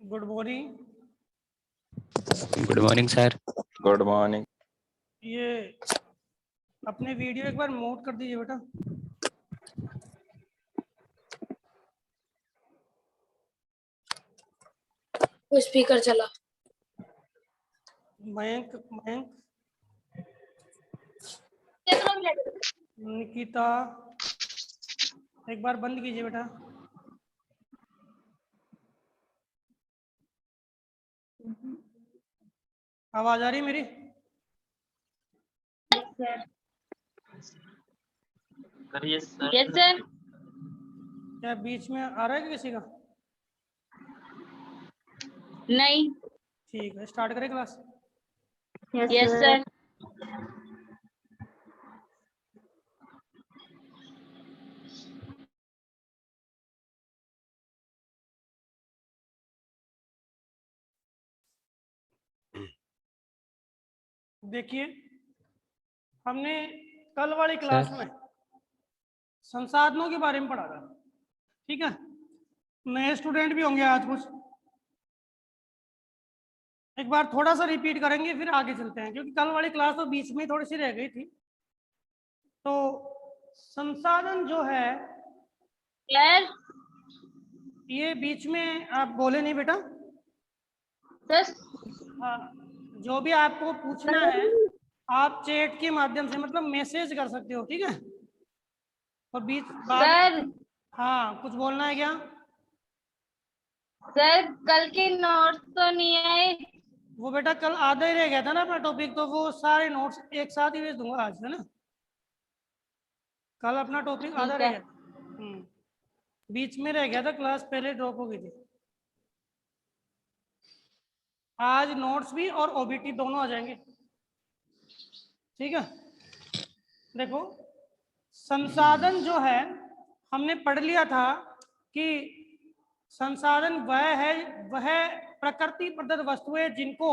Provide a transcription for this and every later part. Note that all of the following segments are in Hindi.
Good morning. Good morning sir. Good morning. ये अपने वीडियो एक बार म्यूट कर दीजिए बेटा। वो स्पीकर चला। मयंक मयंक निकिता एक बार बंद कीजिए बेटा। आवाज आ रही मेरी? Yes sir. क्या बीच में आ रहा है किसी का? नहीं। ठीक है, स्टार्ट करें क्लास। Yes sir. देखिए, हमने कल वाली क्लास में संसाधनों के बारे में पढ़ा था। ठीक है, नए स्टूडेंट भी होंगे आज कुछ, एक बार थोड़ा सा रिपीट करेंगे फिर आगे चलते हैं, क्योंकि कल वाली क्लास तो बीच में थोड़ी सी रह गई थी। तो संसाधन जो है सर ये बीच में आप बोले नहीं बेटा। हाँ, जो भी आपको पूछना है आप चैट के माध्यम से मतलब मैसेज कर सकते हो, ठीक है। और बीच सर हाँ, कुछ बोलना है क्या? सर कल के नोट्स तो नहीं आए। वो बेटा कल आधा ही रह गया था ना अपना टॉपिक, तो वो सारे नोट्स एक साथ ही भेज दूंगा आज, है ना। कल अपना टॉपिक आधा ठीक रह है। गया, बीच में रह गया था, क्लास पहले ड्रॉप हो गई थी। आज नोट्स भी और ओबीटी दोनों आ जाएंगे, ठीक है। देखो, संसाधन जो है हमने पढ़ लिया था कि संसाधन वह प्रकृति प्रदत्त वस्तुएं जिनको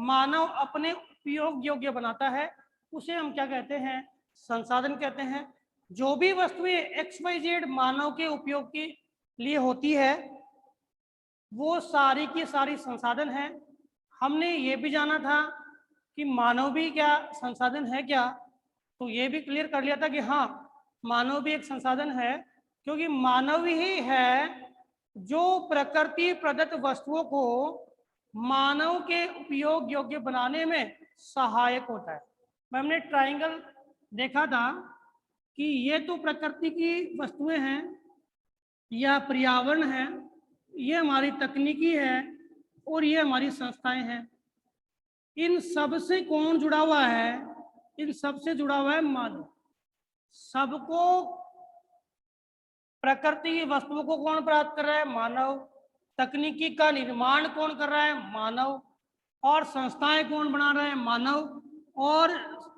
मानव अपने उपयोग योग्य बनाता है, उसे हम क्या कहते हैं? संसाधन कहते हैं। जो भी वस्तुएं XYZ मानव के उपयोग के लिए होती है वो सारी की सारी संसाधन है। हमने ये भी जाना था कि मानव भी क्या संसाधन है क्या, तो ये भी क्लियर कर लिया था कि हाँ, मानव भी एक संसाधन है, क्योंकि मानव ही है जो प्रकृति प्रदत्त वस्तुओं को मानव के उपयोग योग्य बनाने में सहायक होता है। हमने ट्राइंगल देखा था कि ये तो प्रकृति की वस्तुएं हैं या पर्यावरण है, ये हमारी तकनीकी है और ये हमारी संस्थाएं हैं। इन सब से कौन जुड़ा हुआ है? इन सब से जुड़ा हुआ है मानव। सबको प्रकृति की वस्तुओं को कौन प्राप्त कर रहा है? मानव। तकनीकी का निर्माण कौन कर रहा है? मानव। और संस्थाएं कौन बना रहा है? मानव। और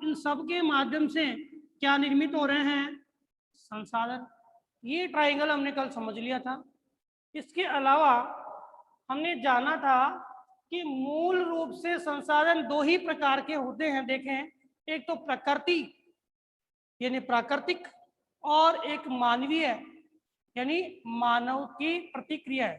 इन सब के माध्यम से क्या निर्मित हो रहे हैं? संसाधन। ये ट्राइंगल हमने कल समझ लिया था। इसके अलावा हमने जाना था कि मूल रूप से संसाधन दो ही प्रकार के होते हैं। देखें, एक तो प्रकृति यानी प्राकृतिक, और एक मानवीय यानी मानव की प्रतिक्रिया है।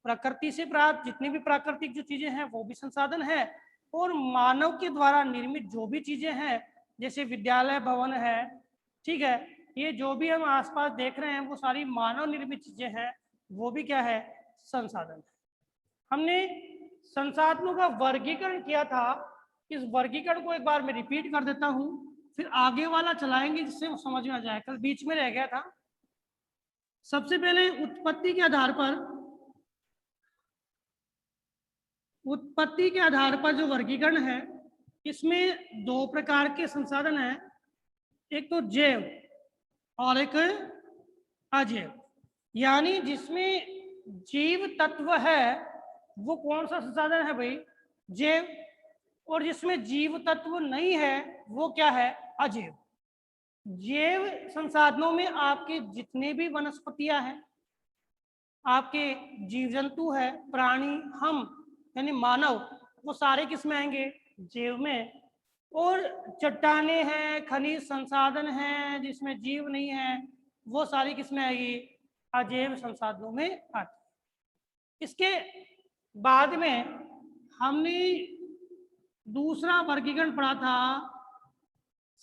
प्रकृति से प्राप्त जितनी भी प्राकृतिक जो चीजें हैं वो भी संसाधन है, और मानव के द्वारा निर्मित जो भी चीजें हैं जैसे विद्यालय भवन है, ठीक है, ये जो भी हम आसपास देख रहे हैं वो सारी मानव निर्मित चीजें हैं, वो भी क्या है? संसाधन है। हमने संसाधनों का वर्गीकरण किया था। इस वर्गीकरण को एक बार मैं रिपीट कर देता हूं, फिर आगे वाला चलाएंगे जिससे वो समझ में आ जाए। कल बीच में रह गया था। सबसे पहले उत्पत्ति के आधार पर जो वर्गीकरण है, इसमें दो प्रकार के संसाधन हैं, एक तो जैव और एक अजैव। यानी जिसमें जीव तत्व है वो कौन सा संसाधन है भाई? जैव। और जिसमें जीव तत्व नहीं है वो क्या है? अजैव। जैव संसाधनों में आपके जितने भी वनस्पतियां हैं, आपके जीव जंतु है, प्राणी, हम यानी मानव, वो सारे किस में आएंगे? जैव में। और चट्टाने हैं, खनिज संसाधन हैं जिसमें जीव नहीं है, वो सारी किस में आएगी? अजैव संसाधनों में आती। इसके बाद में हमने दूसरा वर्गीकरण पढ़ा था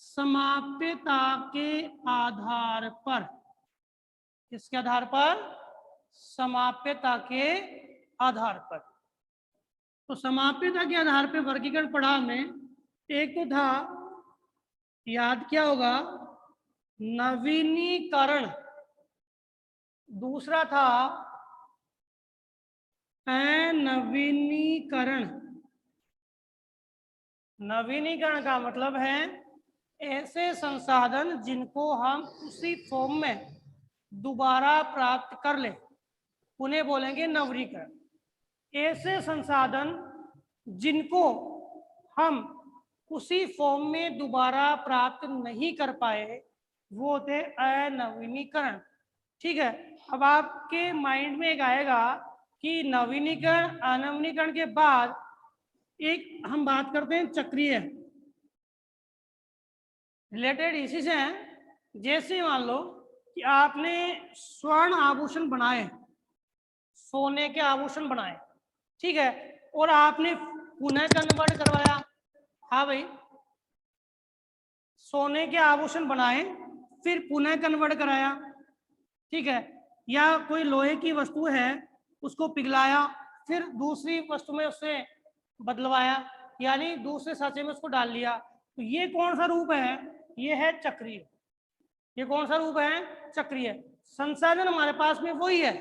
समाप्यता के आधार पर। किसके आधार पर? समाप्यता के आधार पर। तो समाप्यता के आधार पर वर्गीकरण पढ़ा हमने। एक तो था, याद क्या होगा, नवीनीकरण। दूसरा था अनवीनीकरण। नवीनीकरण का मतलब है ऐसे संसाधन जिनको हम उसी फॉर्म में दोबारा प्राप्त कर ले, उन्हें बोलेंगे नवीनीकरण। ऐसे संसाधन जिनको हम उसी फॉर्म में दोबारा प्राप्त नहीं कर पाए, वो होते अनवीनीकरण। ठीक है। अब आपके माइंड में एक आएगा कि नवीनीकरण अनवीनीकरण के बाद एक हम बात करते हैं चक्रीय, रिलेटेड इसी से है। जैसे मान लो कि आपने स्वर्ण आभूषण बनाए, सोने के आभूषण बनाए, ठीक है, और आपने पुनः कन्वर्ट करवाया। हाँ भाई, सोने के आभूषण बनाए फिर पुनः कन्वर्ट कराया, ठीक है। या कोई लोहे की वस्तु है, उसको पिघलाया फिर दूसरी वस्तु में उससे बदलवाया, यानी दूसरे सांचे में उसको डाल लिया। तो ये कौन सा रूप है? ये है चक्रीय। ये कौन सा रूप है? चक्रीय। संसाधन हमारे पास में वही है,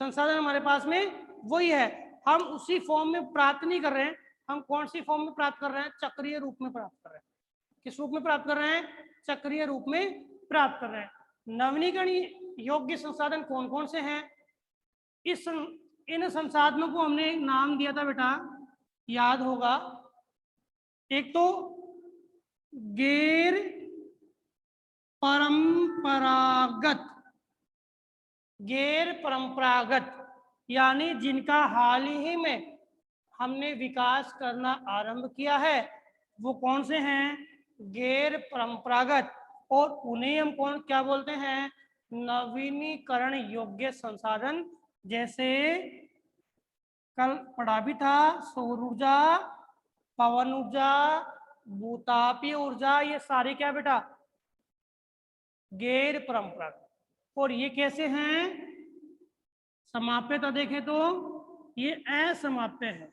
संसाधन हमारे पास में वही है, हम उसी फॉर्म में प्राप्त नहीं कर रहे हैं। हम कौन सी फॉर्म में प्राप्त कर रहे हैं? चक्रीय रूप में प्राप्त कर रहे हैं। किस रूप में प्राप्त कर रहे हैं? चक्रीय रूप में प्राप्त कर रहे हैं। नवीनीकरण योग्य संसाधन कौन कौन से हैं? इन संसाधनों को हमने एक नाम दिया था बेटा, याद होगा। एक तो गैर परंपरागत, गैर परंपरागत यानी जिनका हाल ही में हमने विकास करना आरंभ किया है, वो कौन से हैं? गैर परंपरागत। और उन्हें हम कौन क्या बोलते हैं? नवीनीकरण योग्य संसाधन। जैसे कल पढ़ा भी था, सौर ऊर्जा, पवन ऊर्जा, भूतापीय ऊर्जा, ये सारे क्या बेटा? गैर परंपरागत। और ये कैसे हैं? समाप्यता देखें तो ये असमाप्य है।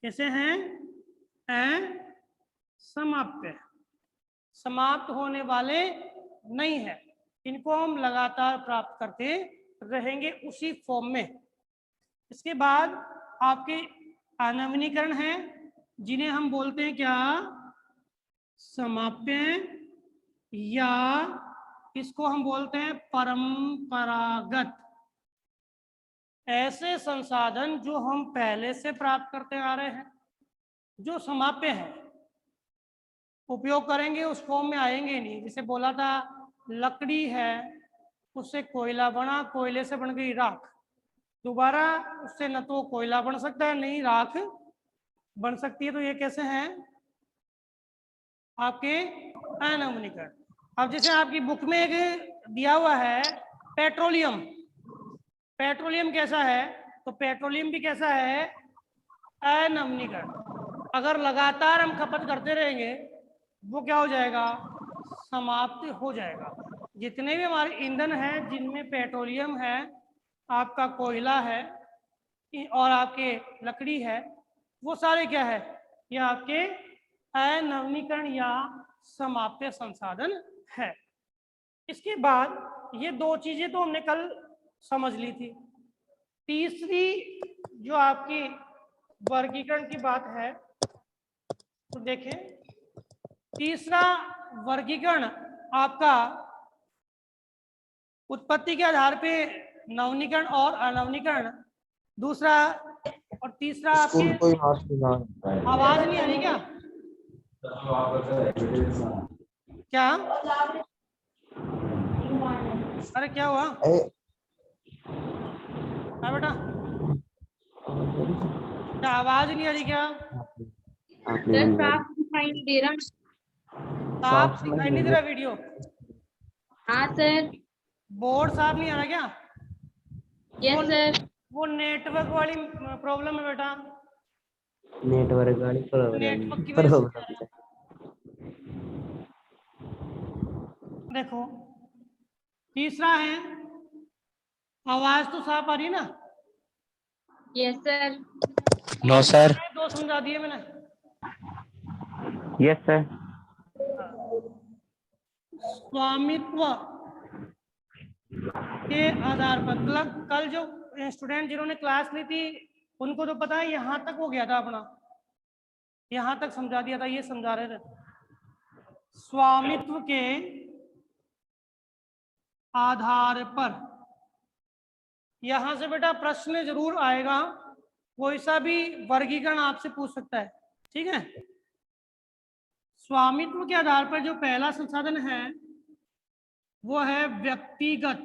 कैसे हैं? असमाप्य, समाप्त होने वाले नहीं है। इनको हम लगातार प्राप्त करते रहेंगे उसी फॉर्म में। इसके बाद आपके अनवीनीकरण है, जिन्हें हम बोलते हैं क्या? समाप्य, या इसको हम बोलते हैं परंपरागत। ऐसे संसाधन जो हम पहले से प्राप्त करते आ रहे हैं, जो समाप्य है, उपयोग करेंगे उस फॉर्म में आएंगे नहीं। जैसे बोला था, लकड़ी है, उससे कोयला बना, कोयले से बन गई राख, दोबारा उससे न तो कोयला बन सकता है नहीं राख बन सकती है। तो ये कैसे हैं? आपके अनवीनीकरण। अब जैसे आपकी बुक में एक दिया हुआ है पेट्रोलियम, पेट्रोलियम कैसा है? तो पेट्रोलियम भी कैसा है? अनवीनीकरण। अगर लगातार हम खपत करते रहेंगे, वो क्या हो जाएगा? समाप्त हो जाएगा। जितने भी हमारे ईंधन हैं जिनमें पेट्रोलियम है, आपका कोयला है और आपके लकड़ी है, वो सारे क्या है? ये आपके अनवीनीकरण या समाप्य संसाधन है। इसके बाद ये दो चीजें तो हमने कल समझ ली थी। तीसरी जो आपकी वर्गीकरण की बात है, तो देखें, तीसरा वर्गीकरण आपका उत्पत्ति के आधार पे नवीनीकरण और अनवीनीकरण, दूसरा और तीसरा आपके कोई हाथ नहीं, आवाज नहीं आ रही क्या? क्या? अरे क्या हुआ? हाँ बेटा, क्या आवाज नहीं आ रही क्या? सर साफ दिखाई नहीं दे रहा। साफ दिखाई नहीं दे रहा वीडियो? हाँ सर। बोर्ड साफ नहीं आ रहा क्या? Yes sir. वो नेटवर्क वाली प्रॉब्लम है बेटा, नेटवर्क वाली नेटवर्क की वजह से प्रॉब्लम आ रहा है। देखो तीसरा है, आवाज तो साफ आ रही है ना? Yes, sir. No sir. दो समझा दिए मैंने। Yes sir. स्वामित्व के आधार पर, मतलब कल जो स्टूडेंट जिन्होंने क्लास ली थी उनको तो पता है, यहाँ तक हो गया था अपना, यहाँ तक समझा दिया था, ये समझा रहे थे। स्वामित्व के आधार पर यहां से बेटा प्रश्न जरूर आएगा, कोई सा भी वर्गीकरण आपसे पूछ सकता है, ठीक है। स्वामित्व के आधार पर जो पहला संसाधन है वो है व्यक्तिगत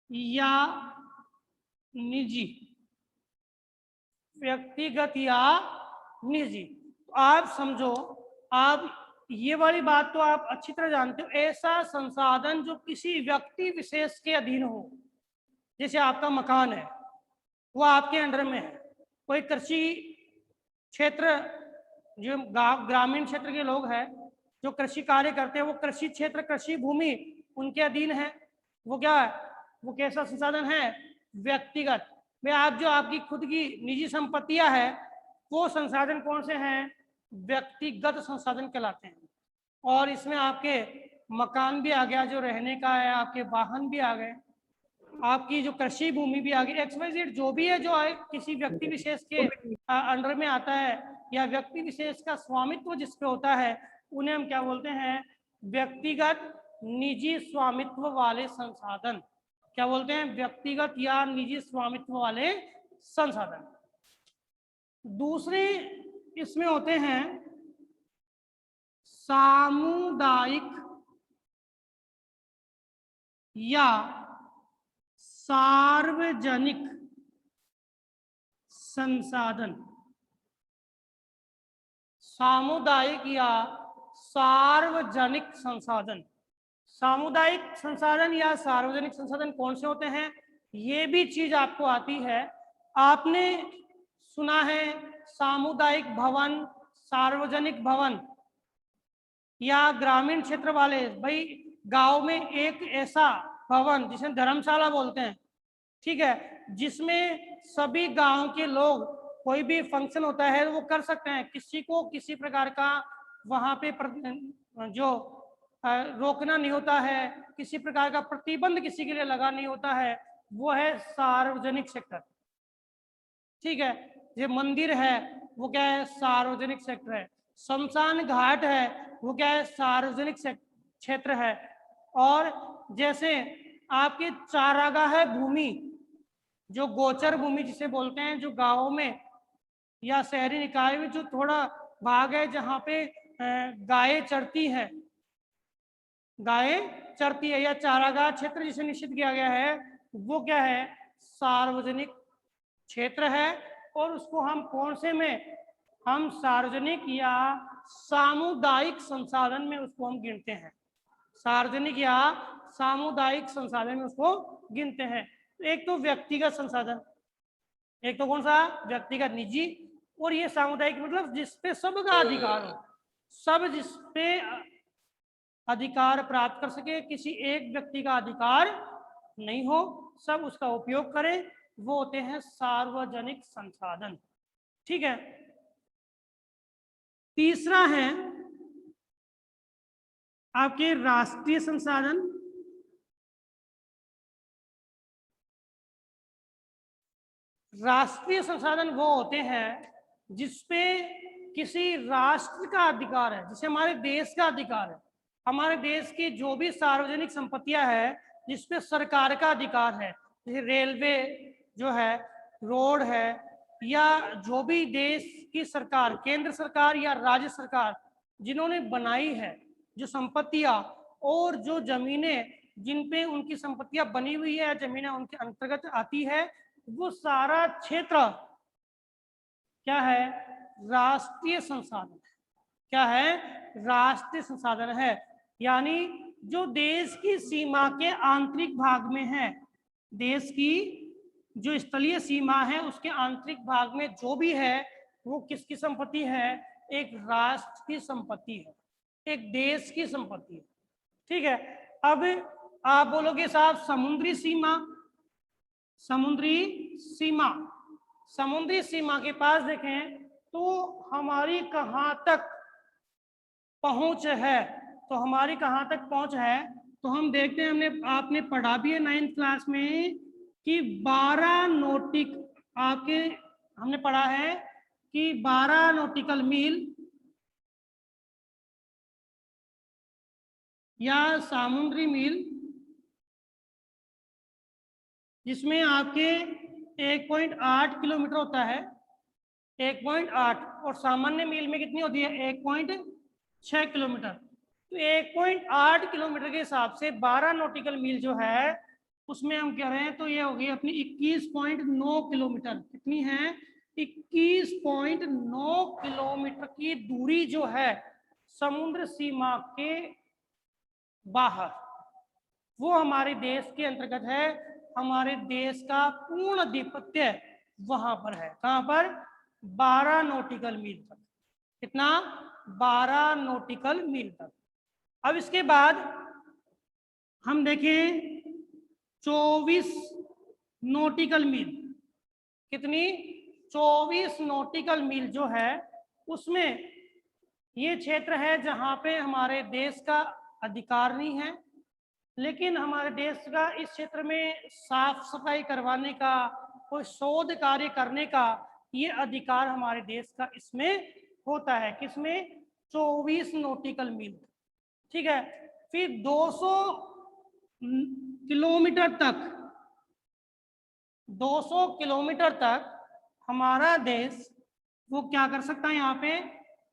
या निजी, व्यक्तिगत या निजी। तो आप समझो, आप ये वाली बात तो आप अच्छी तरह जानते हो, ऐसा संसाधन जो किसी व्यक्ति विशेष के अधीन हो, जैसे आपका मकान है वो आपके अंडर में है, कोई कृषि क्षेत्र, जो ग्रामीण क्षेत्र के लोग हैं जो कृषि कार्य करते हैं, वो कृषि क्षेत्र, कृषि भूमि उनके अधीन है, वो क्या है, वो कैसा संसाधन है, व्यक्तिगत। में आप जो आपकी खुद की निजी संपत्तियां है वो संसाधन कौन से हैं, व्यक्तिगत संसाधन कहलाते हैं। और इसमें आपके मकान भी आ गया जो रहने का है, आपके वाहन भी आ गए, आपकी जो कृषि भूमि भी आ गई, XYZ जो भी है, जो है किसी व्यक्ति विशेष के अंडर में आता है, या व्यक्ति विशेष का स्वामित्व जिस पे होता है, उन्हें हम क्या बोलते हैं, व्यक्तिगत निजी स्वामित्व वाले संसाधन। क्या बोलते हैं, व्यक्तिगत या निजी स्वामित्व वाले संसाधन। दूसरे इसमें होते हैं सामुदायिक या सार्वजनिक संसाधन। सामुदायिक या सार्वजनिक संसाधन, सामुदायिक संसाधन या सार्वजनिक संसाधन कौन से होते हैं, ये भी चीज आपको आती है। आपने सुना है सामुदायिक भवन, सार्वजनिक भवन, या ग्रामीण क्षेत्र वाले, भाई गांव में एक ऐसा भवन जिसे धर्मशाला बोलते हैं, ठीक है, जिसमें सभी गांव के लोग कोई भी फंक्शन होता है वो कर सकते हैं, किसी को किसी प्रकार का वहां पे जो रोकना नहीं होता है, किसी प्रकार का प्रतिबंध किसी के लिए लगा नहीं होता है, वो है सार्वजनिक सेक्टर, ठीक है। ये मंदिर है वो क्या है, सार्वजनिक सेक्टर है। शमशान घाट है वो क्या है, सार्वजनिक क्षेत्र है। और जैसे आपके चारागाह भूमि, जो गोचर भूमि जिसे बोलते हैं, जो गांवों में या शहरी निकाय में जो थोड़ा भाग है जहाँ पे गायें चरती है, गायें चरती है, या चारागाह क्षेत्र जिसे निश्चित किया गया है, वो क्या है, सार्वजनिक क्षेत्र है। और उसको हम कौन से में, हम सार्वजनिक या सामुदायिक संसाधन में उसको हम गिनते हैं, सार्वजनिक या सामुदायिक संसाधन में उसको गिनते हैं। एक तो व्यक्तिगत संसाधन, एक तो कौन सा, व्यक्तिगत निजी, और ये सामुदायिक मतलब जिसपे सबका अधिकार हो, सब जिसपे अधिकार प्राप्त कर सके, किसी एक व्यक्ति का अधिकार नहीं हो, सब उसका उपयोग करें, वो होते हैं सार्वजनिक संसाधन, ठीक है। तीसरा है आपके राष्ट्रीय संसाधन। राष्ट्रीय संसाधन वो होते हैं जिसपे किसी राष्ट्र का अधिकार है, जैसे हमारे देश का अधिकार है, हमारे देश की जो भी सार्वजनिक संपत्तियां है जिसपे सरकार का अधिकार है, जैसे रेलवे जो है, रोड है, या जो भी देश की सरकार, केंद्र सरकार या राज्य सरकार जिन्होंने बनाई है जो संपत्तियां और जो जमीनें जिन पे उनकी संपत्तियां बनी हुई है, जमीनें उनके अंतर्गत आती है, वो सारा क्षेत्र क्या है, राष्ट्रीय संसाधन है। क्या है, राष्ट्रीय संसाधन है। यानी जो देश की सीमा के आंतरिक भाग में है, देश की जो स्थलीय सीमा है उसके आंतरिक भाग में जो भी है वो किसकी संपत्ति है? एक राष्ट्र की संपत्ति है, एक देश की संपत्ति है। ठीक है, अब आप बोलोगे साहब समुद्री सीमा, समुद्री सीमा, समुद्री सीमा के पास देखें तो हमारी कहाँ तक पहुंच है, तो हमारी कहाँ तक पहुंच है, तो हम देखते हैं, हमने आपने पढ़ा भी है 9th क्लास में कि 12 नॉटिक, आपके हमने पढ़ा है कि 12 नॉटिकल मील या समुद्री मील, जिसमें आपके 1.8 किलोमीटर होता है, 1.8, और सामान्य मील में कितनी होती है? 1.6 किलोमीटर। तो 1.8 किलोमीटर के हिसाब से 12 नॉटिकल मील जो है उसमें हम कह रहे हैं तो ये होगी अपनी 21.9 किलोमीटर। कितनी है? 21.9 किलोमीटर की दूरी जो है समुद्र सीमा के बाहर, वो हमारे देश के अंतर्गत है। हमारे देश का पूर्ण आधिपत्य वहां पर है। कहां पर? 12 नॉटिकल मील तक। कितना? 12 नॉटिकल मील तक। अब इसके बाद हम देखें 24 नॉटिकल मील। कितनी? 24 नॉटिकल मील जो है उसमें ये क्षेत्र है जहां पे हमारे देश का अधिकार नहीं है, लेकिन हमारे देश का इस क्षेत्र में साफ सफाई करवाने का, कोई शोध कार्य करने का ये अधिकार हमारे देश का इसमें होता है। किसमें? 24 नॉटिकल मील। ठीक है, फिर 200 किलोमीटर तक, 200 किलोमीटर तक हमारा देश वो क्या कर सकता है? यहाँ पे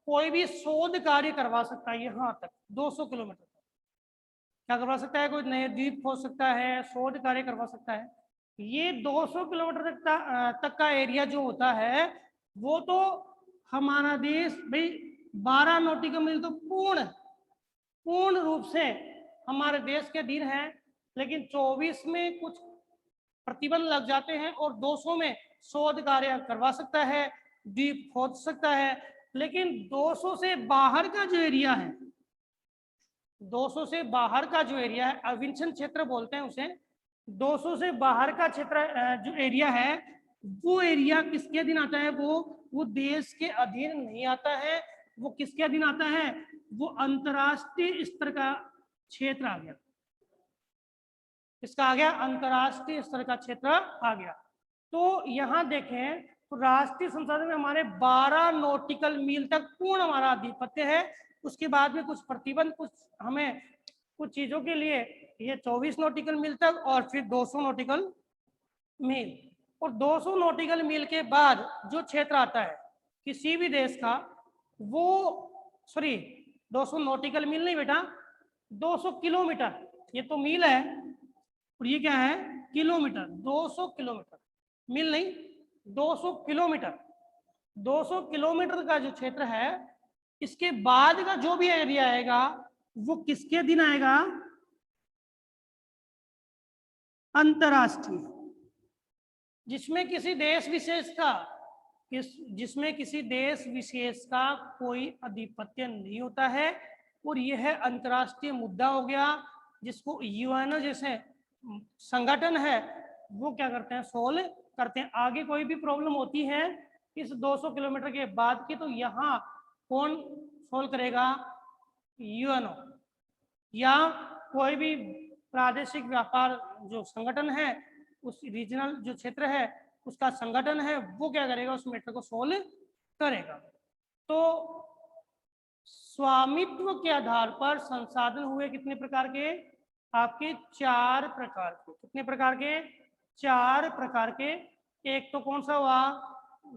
कोई भी शोध कार्य करवा सकता है। यहाँ तक 200 किलोमीटर तक क्या करवा सकता है? कोई नए द्वीप खोज सकता है, शोध कार्य करवा सकता है। ये 200 किलोमीटर तक का एरिया जो होता है वो तो हमारा देश भाई 12 नॉटिकल मील तो पूर्ण रूप से हमारे देश के अधीन है, लेकिन 24 में कुछ प्रतिबंध लग जाते हैं और 200 में शोध कार्य करवा सकता है, द्वीप खोज सकता है। लेकिन 200 से बाहर का जो एरिया है, 200 से बाहर का जो एरिया है, अविंछन क्षेत्र बोलते हैं उसे। 200 से बाहर का क्षेत्र जो एरिया है वो एरिया किसके अधीन आता है? वो देश के अधीन नहीं आता है। वो किसके अधीन आता है? वो अंतरराष्ट्रीय स्तर का क्षेत्र आ गया। किसका आ गया? अंतरराष्ट्रीय स्तर का क्षेत्र आ गया। तो यहाँ देखें तो राष्ट्रीय संसाधन में हमारे 12 नॉटिकल मील तक पूर्ण हमारा आधिपत्य है। उसके बाद में कुछ प्रतिबंध, कुछ हमें कुछ चीजों के लिए ये 24 नॉटिकल मील तक और फिर 200 नॉटिकल मील। और 200 नॉटिकल मील के बाद जो क्षेत्र आता है किसी भी देश का, वो 200 नॉटिकल मील नहीं बेटा, 200 किलोमीटर। ये तो मील है और ये क्या है? किलोमीटर। 200 किलोमीटर, मील नहीं, 200 किलोमीटर। 200 किलोमीटर का जो क्षेत्र है इसके बाद का जो भी एरिया आएगा वो किसके अधीन आएगा? अंतरराष्ट्रीय। जिसमें किसी देश विशेष का कोई आधिपत्य नहीं होता है। और यह है अंतरराष्ट्रीय मुद्दा हो गया, जिसको यूएनओ जैसे संगठन है वो क्या करते हैं? सोल्व करते हैं। आगे कोई भी प्रॉब्लम होती है इस 200 किलोमीटर के बाद की, तो यहाँ कौन सोल्व करेगा? यूएनओ या कोई भी प्रादेशिक व्यापार जो संगठन है, उस रीजनल जो क्षेत्र है उसका संगठन है, वो क्या करेगा? उस मैटर को सोल्व करेगा। तो स्वामित्व के आधार पर संसाधन हुए कितने प्रकार के? आपके 4 प्रकार के। कितने प्रकार के? 4 प्रकार के। एक तो कौन सा हुआ?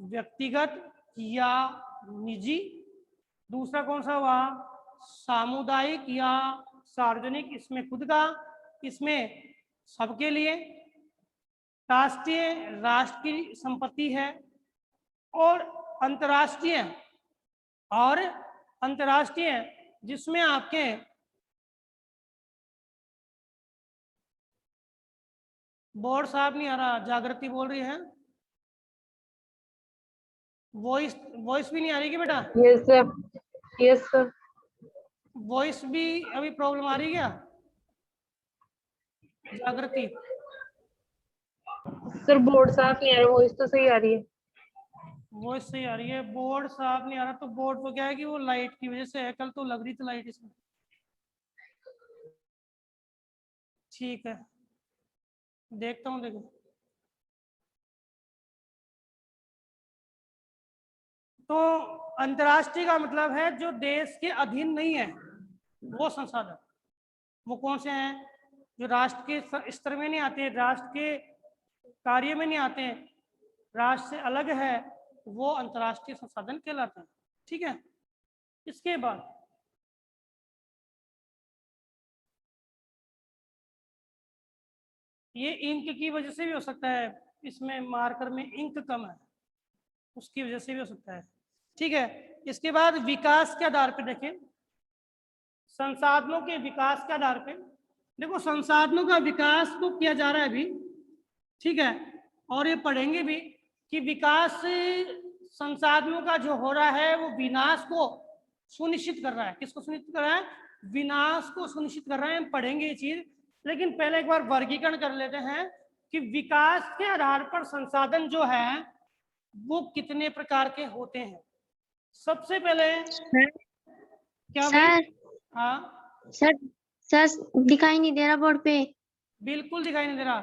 व्यक्तिगत या निजी। दूसरा कौन सा हुआ? सामुदायिक या सार्वजनिक, इसमें खुद का, इसमें सबके लिए। राष्ट्र की संपत्ति है। और अंतरराष्ट्रीय जिसमें आपके बोर्ड साहब नहीं आ रहा, जागृति बोल रही है। वॉइस वॉइस भी नहीं आ रही कि बेटा? Yes sir, yes sir. Voice भी अभी प्रॉब्लम आ रही है क्या जागृति? सर बोर्ड साफ नहीं आ रहा, वॉइस तो सही आ रही है। वॉइस सही आ रही है, बोर्ड साफ नहीं आ रहा। तो बोर्ड तो क्या है कि वो लाइट की वजह से है, कल तो लग रही थी लाइट इसमें। ठीक है, देखता हूँ। देखो तो अंतर्राष्ट्रीय का मतलब है जो देश के अधीन नहीं है वो संसाधन। वो कौन से हैं? जो राष्ट्र के स्तर में नहीं आते, राष्ट्र के कार्य में नहीं आते, राष्ट्र से अलग है, वो अंतर्राष्ट्रीय संसाधन कहलाते हैं। ठीक है, इसके बाद ये इंक की वजह से भी हो सकता है, इसमें मार्कर में इंक कम है, उसकी वजह से भी हो सकता है। ठीक है, इसके बाद विकास के आधार पर देखें, संसाधनों के विकास के आधार पे देखो, संसाधनों का विकास तो किया जा रहा है अभी। ठीक है, और ये पढ़ेंगे भी कि विकास संसाधनों का जो हो रहा है वो विनाश को सुनिश्चित कर रहा है। किसको सुनिश्चित कर रहा है? विनाश को सुनिश्चित कर रहा है। हम पढ़ेंगे ये चीज, लेकिन पहले एक बार वर्गीकरण कर लेते हैं कि विकास के आधार पर संसाधन जो है वो कितने प्रकार के होते हैं। सबसे पहले क्या भाई? सर हाँ सर सर दिखाई नहीं दे रहा बोर्ड पे। बिल्कुल दिखाई नहीं दे रहा।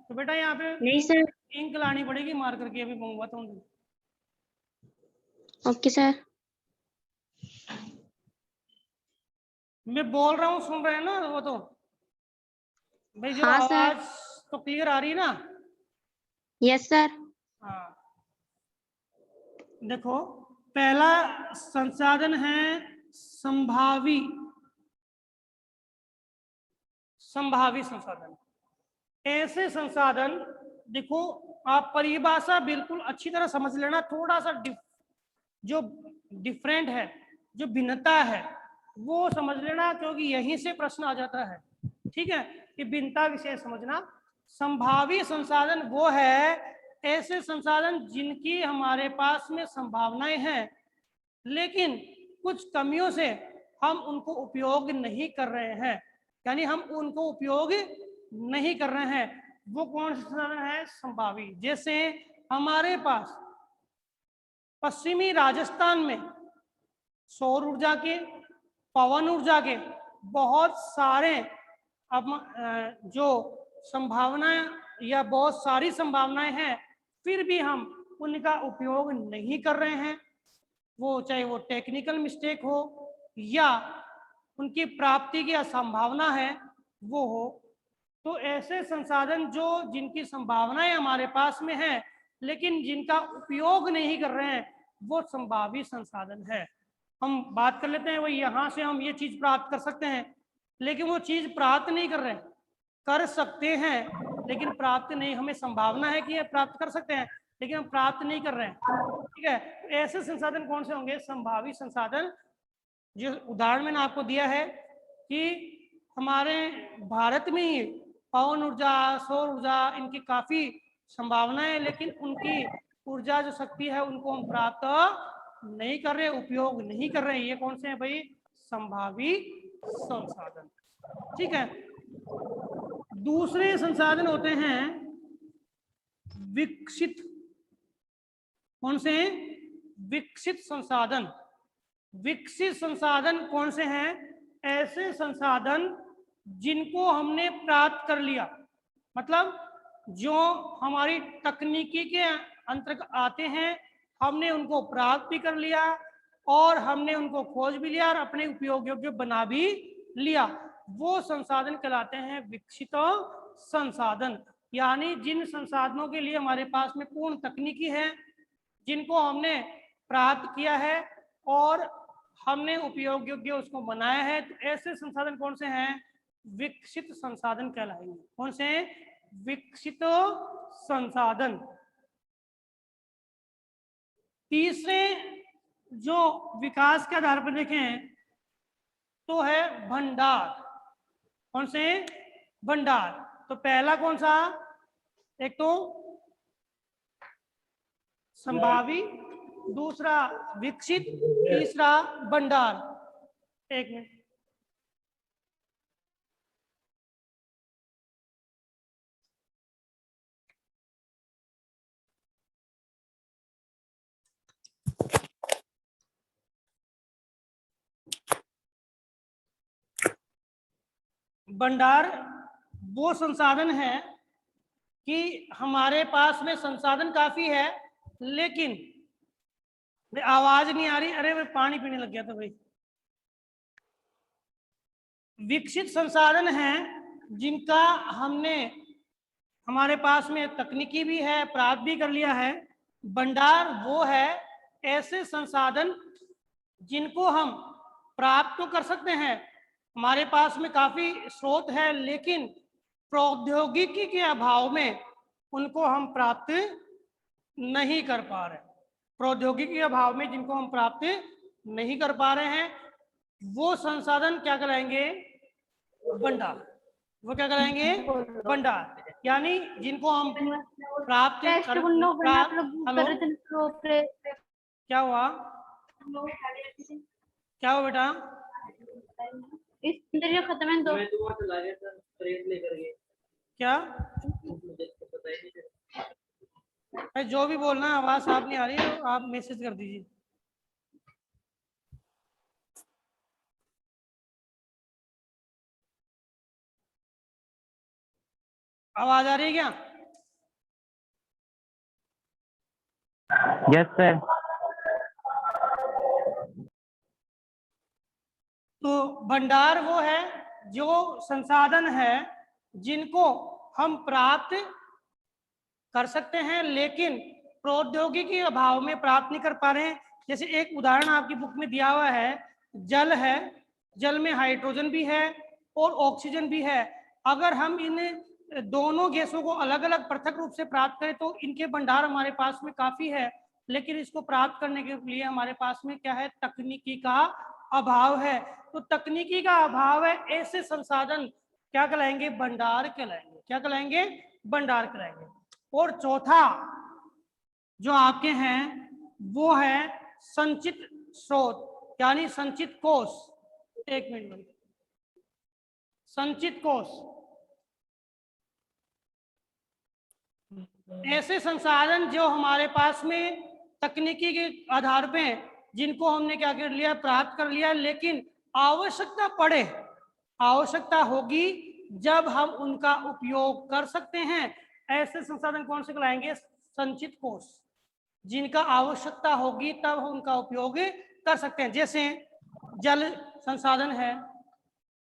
तो बेटा यहाँ पे नहीं सर। इंक लानी पड़ेगी मार करके, अभी मंगवाता हूँ। Okay sir. मैं बोल रहा हूँ, सुन रहे हैं ना वो? तो भाई जो हाँ आवाज सर। तो क्लियर आ रही है ना? Yes sir. हाँ, देखो पहला संसाधन है संभावी संसाधन। ऐसे संसाधन, देखो आप परिभाषा बिल्कुल अच्छी तरह समझ लेना, थोड़ा सा जो डिफरेंट है, जो भिन्नता है वो समझ लेना, क्योंकि यहीं से प्रश्न आ जाता है। ठीक है, कि भिन्नता विषय समझना। संभावी संसाधन वो है ऐसे संसाधन जिनकी हमारे पास में संभावनाएं हैं, लेकिन कुछ कमियों से हम उनको उपयोग नहीं कर रहे हैं, यानी हम उनको उपयोग नहीं कर रहे हैं। वो कौन सा संसाधन है? संभावी। जैसे हमारे पास पश्चिमी राजस्थान में सौर ऊर्जा के, पवन ऊर्जा के बहुत सारे जो संभावनाएं या बहुत सारी संभावनाएं हैं, फिर भी हम उनका उपयोग नहीं कर रहे हैं। वो चाहे वो टेक्निकल मिस्टेक हो या उनकी प्राप्ति की असंभावना है वो हो। तो ऐसे संसाधन जो जिनकी संभावनाएं हमारे पास में है लेकिन जिनका उपयोग नहीं कर रहे हैं, वो संभावी संसाधन है। हम बात कर लेते हैं, वो यहाँ से हम ये चीज प्राप्त कर सकते हैं, लेकिन वो चीज प्राप्त नहीं कर रहे हैं। कर सकते हैं लेकिन प्राप्त नहीं, हमें संभावना है कि ये प्राप्त कर सकते हैं लेकिन हम प्राप्त नहीं कर रहे हैं। ठीक है, तो ऐसे संसाधन कौन से होंगे? संभावी संसाधन। जो उदाहरण मैंने आपको दिया है कि हमारे भारत में ही पवन ऊर्जा, सौर ऊर्जा, इनकी काफी संभावनाएं है, लेकिन उनकी ऊर्जा जो शक्ति है उनको हम प्राप्त नहीं कर रहे, उपयोग नहीं कर रहे। ये कौन से हैं भाई? संभावी संसाधन। ठीक है, दूसरे संसाधन होते हैं विकसित। कौन से हैं? विकसित संसाधन। विकसित संसाधन कौन से हैं? ऐसे संसाधन जिनको हमने प्राप्त कर लिया, मतलब जो हमारी तकनीकी के अंतर्गत आते हैं, हमने उनको प्राप्त भी कर लिया और हमने उनको खोज भी लिया और अपने उपयोग योग्य बना भी लिया। वो संसाधन कहलाते हैं विकसित संसाधन। यानी जिन संसाधनों के लिए हमारे पास में पूर्ण तकनीकी है, जिनको हमने प्राप्त किया है और हमने उपयोग योग्य उसको बनाया है, तो ऐसे संसाधन कौन से हैं? विकसित संसाधन कहलाएंगे। कौन से हैं? विकसित संसाधन। तीसरे जो विकास के आधार पर देखें तो है भंडार। कौन से? भंडार। तो पहला कौन सा? एक तो संभावी, दूसरा विकसित, तीसरा भंडार। एक मिनट, भंडार वो संसाधन है कि हमारे पास में संसाधन काफी है, लेकिन आवाज नहीं आ रही, अरे मैं पानी पीने लग गया था भाई। विकसित संसाधन है जिनका हमने हमारे पास में तकनीकी भी है, प्राप्त भी कर लिया है। भंडार वो है ऐसे संसाधन जिनको हम प्राप्त तो कर सकते हैं, हमारे पास में काफी स्रोत है, लेकिन प्रौद्योगिकी के अभाव में उनको हम प्राप्त नहीं कर पा रहे। प्रौद्योगिकी के अभाव में जिनको हम प्राप्त नहीं कर पा रहे हैं, वो संसाधन क्या कराएंगे? भंडार। वो क्या कराएंगे? भंडार। यानी जिनको हम प्राप्त क्या हुआ? क्या हुआ बेटा? इस इंटरव्यू खत्म है तो मैं तो वहाँ चला गया था ट्रेन लेकर के। क्या? मुझे तो पता ही नहीं चला। भाई जो भी बोलना है, आवाज साफ नहीं आ रही है, आप मैसेज कर दीजिए। आवाज आ रही है क्या? Yes sir. तो भंडार वो है जो संसाधन है जिनको हम प्राप्त कर सकते हैं, लेकिन प्रौद्योगिकी के अभाव में प्राप्त नहीं कर पा रहे हैं। जैसे एक उदाहरण आपकी बुक में दिया हुआ है, जल है, जल में हाइड्रोजन भी है और ऑक्सीजन भी है। अगर हम इन दोनों गैसों को अलग अलग पृथक रूप से प्राप्त करें तो इनके भंडार हमारे पास में काफी है, लेकिन इसको प्राप्त करने के लिए हमारे पास में क्या है? तकनीकी का अभाव है। तो तकनीकी का अभाव है, ऐसे संसाधन क्या कहलाएंगे? भंडार कहलाएंगे। क्या कहलाएंगे? भंडार कहलाएंगे। और चौथा जो आपके हैं वो है संचित स्रोत, यानी संचित कोष। एक मिनट में, संचित कोष ऐसे संसाधन जो हमारे पास में तकनीकी के आधार पे जिनको हमने क्या कर लिया? प्राप्त कर लिया, लेकिन आवश्यकता पड़े, आवश्यकता होगी जब हम उनका उपयोग कर सकते हैं। ऐसे संसाधन कौन से कहलाएंगे? संचित कोष। जिनका आवश्यकता होगी तब हम उनका उपयोग कर सकते हैं। जैसे जल संसाधन है,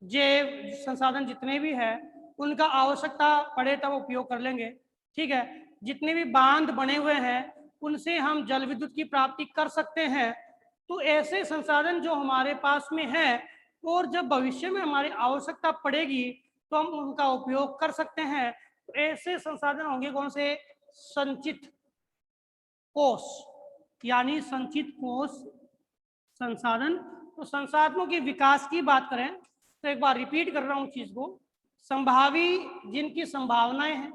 जैव संसाधन जितने भी है उनका आवश्यकता पड़े तब उपयोग कर लेंगे, ठीक है। जितने भी बांध बने हुए हैं उनसे हम जल विद्युत की प्राप्ति कर सकते हैं। तो ऐसे संसाधन जो हमारे पास में है और जब भविष्य में हमारी आवश्यकता पड़ेगी तो हम उनका उपयोग कर सकते हैं। तो ऐसे संसाधन होंगे कौन से? संचित कोष, यानी संचित कोष संसाधन। तो संसाधनों के विकास की बात करें तो एक बार रिपीट कर रहा हूं चीज को। संभावी जिनकी संभावनाएं हैं,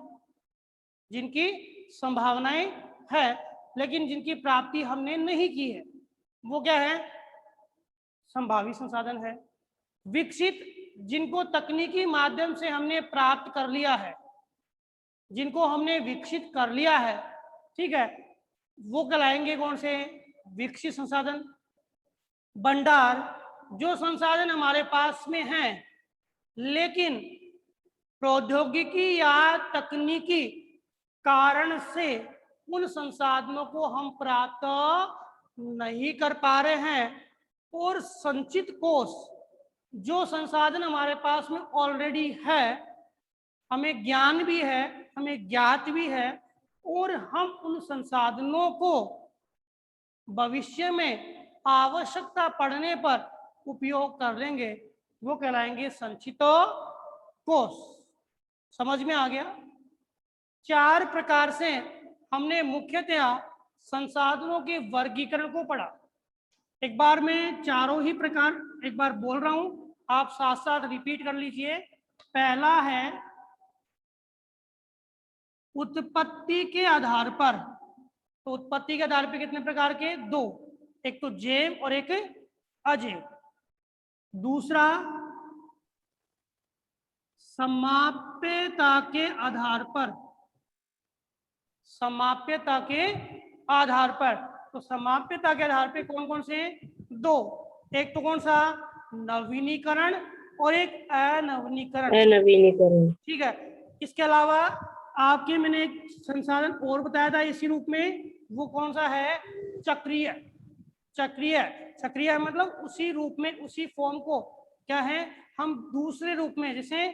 जिनकी संभावनाएं है लेकिन जिनकी प्राप्ति हमने नहीं की है, वो क्या है? संभावी संसाधन है। विकसित जिनको तकनीकी माध्यम से हमने प्राप्त कर लिया है, जिनको हमने विकसित कर लिया है, ठीक है, वो कहलाएंगे कौन से? विकसित संसाधन। भंडार जो संसाधन हमारे पास में हैं लेकिन प्रौद्योगिकी या तकनीकी कारण से उन संसाधनों को हम प्राप्त नहीं कर पा रहे हैं। और संचित कोष जो संसाधन हमारे पास में ऑलरेडी है, हमें ज्ञान भी है, हमें ज्ञात भी है, और हम उन संसाधनों को भविष्य में आवश्यकता पड़ने पर उपयोग कर लेंगे, वो कहलाएंगे संचित कोष। समझ में आ गया? 4 प्रकार से हमने मुख्यतया संसाधनों के वर्गीकरण को पढ़ा। एक बार मैं चारों ही प्रकार एक बार बोल रहा हूं, आप साथ साथ रिपीट कर लीजिए। पहला है उत्पत्ति के आधार पर, तो उत्पत्ति के आधार पर कितने प्रकार के? दो, एक तो जैव और एक अजैव। दूसरा समाप्यता के आधार पर, समाप्यता के आधार पर। तो समाप्यता के आधार पे कौन कौन से? दो, एक तो कौन सा? नवीनीकरण और एक अनवीनीकरण। नवीनीकरण। ठीक है। इसके अलावा आपके मैंने एक संसाधन और बताया था इसी रूप में, वो कौन सा है? चक्रीय। चक्रीय, चक्रीय मतलब उसी रूप में, उसी फॉर्म को क्या है, हम दूसरे रूप में, जैसे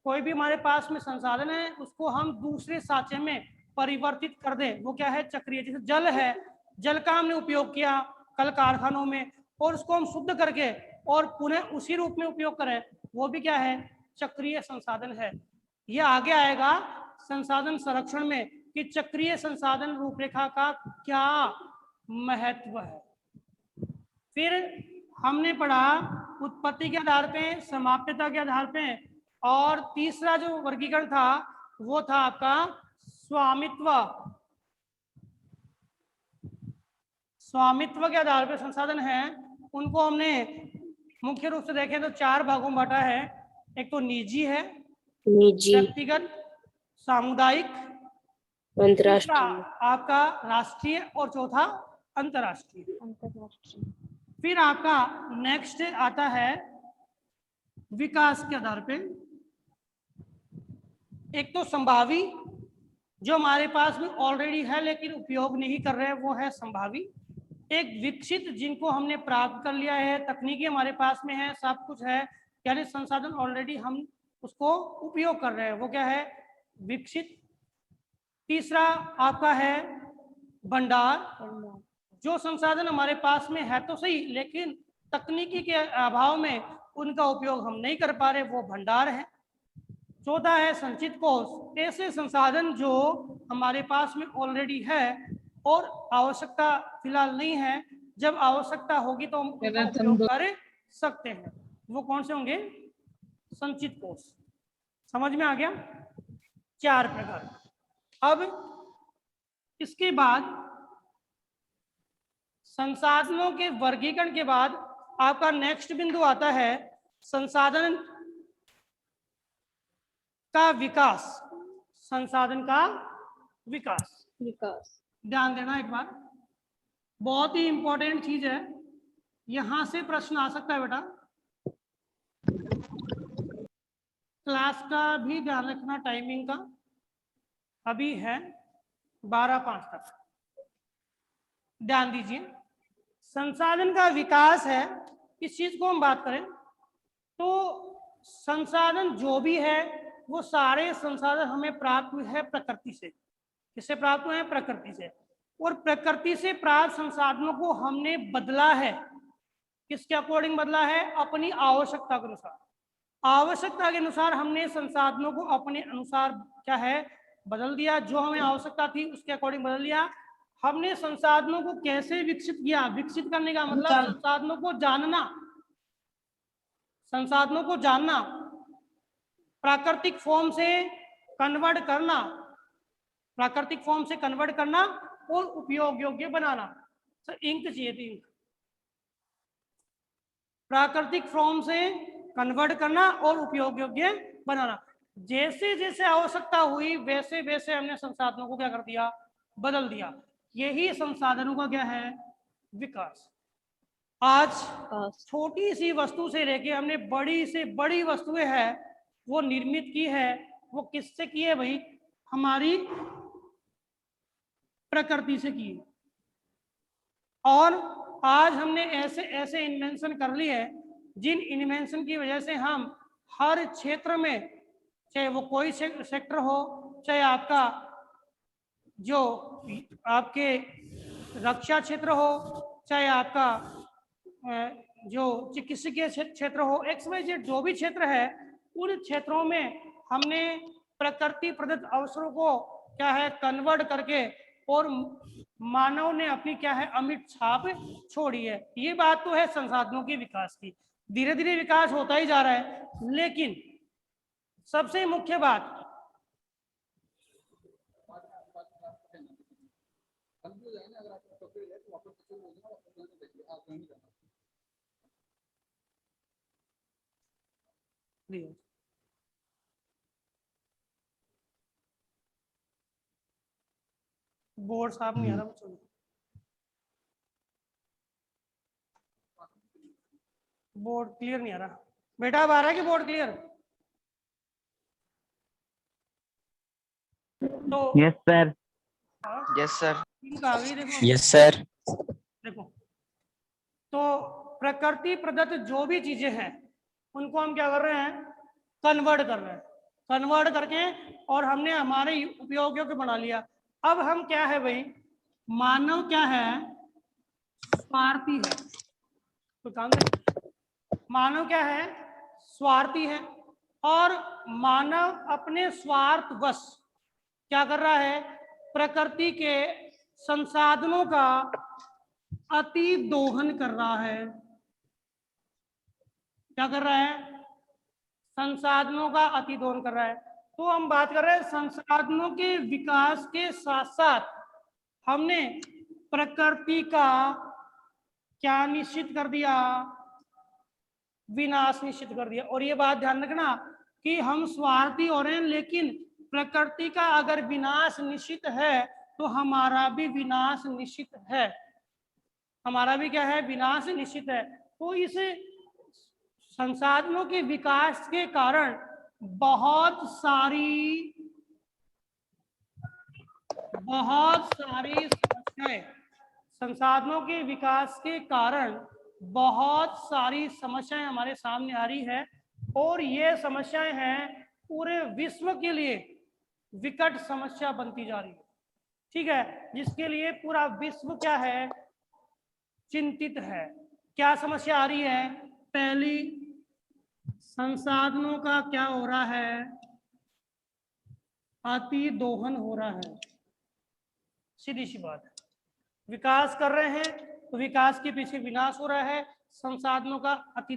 कोई भी हमारे पास में संसाधन है उसको हम दूसरे साँचे में परिवर्तित कर दें, वो क्या है? चक्रीय। जैसे जल है, जल का हमने उपयोग किया कल कारखानों में और उसको हम शुद्ध करके और पुनः उसी रूप में उपयोग करें, वो भी क्या है? चक्रीय संसाधन है। ये आगे आएगा संसाधन संरक्षण में कि चक्रीय संसाधन रूपरेखा का क्या महत्व है। फिर हमने पढ़ा उत्पत्ति के आधार पे, समाप्यता के आधार पे, और तीसरा जो वर्गीकरण था वो था आपका स्वामित्व। स्वामित्व के आधार पर संसाधन हैं, उनको हमने मुख्य रूप से देखें तो चार भागों में बांटा है। एक तो निजी है, निजी, व्यक्तिगत, सामुदायिक, अंतर्राष्ट्रीय, आपका राष्ट्रीय, और चौथा अंतर्राष्ट्रीय। फिर आपका नेक्स्ट आता है विकास के आधार पे। एक तो संभावी, जो हमारे पास में ऑलरेडी है लेकिन उपयोग नहीं कर रहे हैं, वो है संभावी। एक विकसित, जिनको हमने प्राप्त कर लिया है, तकनीकी हमारे पास में है, सब कुछ है, यानी संसाधन ऑलरेडी हम उसको उपयोग कर रहे हैं, वो क्या है? विकसित। तीसरा आपका है भंडार, जो संसाधन हमारे पास में है तो सही लेकिन तकनीकी के अभाव में उनका उपयोग हम नहीं कर पा रहे, वो भंडार है। चौथा है संचित कोष, ऐसे संसाधन जो हमारे पास में ऑलरेडी है और आवश्यकता फिलहाल नहीं है, जब आवश्यकता होगी तो हम उनका उपयोग कर सकते हैं, वो कौन से होंगे? संचित कोष। समझ में आ गया? चार प्रकार। अब इसके बाद संसाधनों के वर्गीकरण के बाद आपका नेक्स्ट बिंदु आता है संसाधन का विकास। संसाधन का विकास, ध्यान देना एक बार, बहुत ही इंपॉर्टेंट चीज है, यहां से प्रश्न आ सकता है बेटा। क्लास का भी ध्यान रखना, टाइमिंग का अभी है 12:05 तक, ध्यान दीजिए। संसाधन का विकास है, इस चीज को हम बात करें तो संसाधन जो भी है वो सारे संसाधन हमें प्राप्त हुए हैं प्रकृति से। किससे प्राप्त हुए हैं? प्रकृति से। और प्रकृति से प्राप्त संसाधनों को हमने बदला है, किसके अकॉर्डिंग बदला है? अपनी आवश्यकता के अनुसार। आवश्यकता के अनुसार हमने संसाधनों को अपने अनुसार क्या है? बदल दिया। जो हमें आवश्यकता थी उसके अकॉर्डिंग बदल दिया। हमने संसाधनों को कैसे विकसित किया? विकसित करने का मतलब संसाधनों को जानना, संसाधनों को जानना, प्राकृतिक फॉर्म से कन्वर्ट करना, प्राकृतिक फॉर्म से कन्वर्ट करना और उपयोग योग्य बनाना। सर इंक चाहिए थी, इंक। प्राकृतिक फॉर्म से कन्वर्ट करना और उपयोग योग्य बनाना। जैसे जैसे आवश्यकता हुई वैसे वैसे हमने संसाधनों को क्या कर दिया? बदल दिया। यही संसाधनों का क्या है? विकास। आज छोटी सी वस्तु से लेके हमने बड़ी से बड़ी वस्तुएं है वो निर्मित की है। वो किससे की है भाई? हमारी प्रकृति से की है। और आज हमने ऐसे ऐसे इन्वेंशन कर ली है जिन इन्वेंशन की वजह से हम हर क्षेत्र में, चाहे वो कोई सेक्टर हो, चाहे आपका जो आपके रक्षा क्षेत्र हो, चाहे आपका जो चिकित्सकीय क्षेत्र हो, XYZ जो भी क्षेत्र है, उन क्षेत्रों में हमने प्रकृति प्रदत्त अवसरों को क्या है? कन्वर्ट करके और मानव ने अपनी क्या है? अमिट छाप छोड़ी है। ये बात तो है संसाधनों के विकास की। धीरे धीरे विकास होता ही जा रहा है, लेकिन सबसे मुख्य बात बोर्ड साफ नहीं आ रहा बच्चों को। बोर्ड क्लियर नहीं आ रहा बेटा, अब आ रहा है कि बोर्ड क्लियर? तो यस सर। Yes sir. इनका आ गई, देखो यस सर। देखो, तो प्रकृति प्रदत्त जो भी चीजें हैं उनको हम क्या कर रहे हैं, कन्वर्ट कर रहे हैं, कन्वर्ट करके और हमने हमारे उपयोगियों को बना लिया। अब हम क्या है भाई, मानव क्या है, स्वार्थी है। तो काम मानव क्या है, स्वार्थी है, और मानव अपने स्वार्थवश क्या कर रहा है, प्रकृति के संसाधनों का अति दोहन कर रहा है। क्या कर रहा है, संसाधनों का अति दोहन कर रहा है। तो हम बात कर रहे हैं संसाधनों के विकास के साथ साथ हमने प्रकृति का क्या निश्चित कर दिया, विनाश निश्चित कर दिया। और ये बात ध्यान रखना कि हम स्वार्थी हो रहे हैं, लेकिन प्रकृति का अगर विनाश निश्चित है तो हमारा भी विनाश निश्चित है, हमारा भी क्या है, विनाश निश्चित है। तो इस संसाधनों के विकास के कारण बहुत सारी समस्याएं, संसाधनों के विकास के कारण बहुत सारी समस्याएं हमारे सामने आ रही है, और ये समस्याएं हैं पूरे विश्व के लिए विकट समस्या बनती जा रही है। ठीक है, जिसके लिए पूरा विश्व क्या है, चिंतित है। क्या समस्या आ रही है, पहली, संसाधनों का क्या हो रहा है, अति दोहन हो रहा है। सीधी सी बात है, विकास कर रहे हैं तो विकास के पीछे विनाश हो रहा है, संसाधनों का अति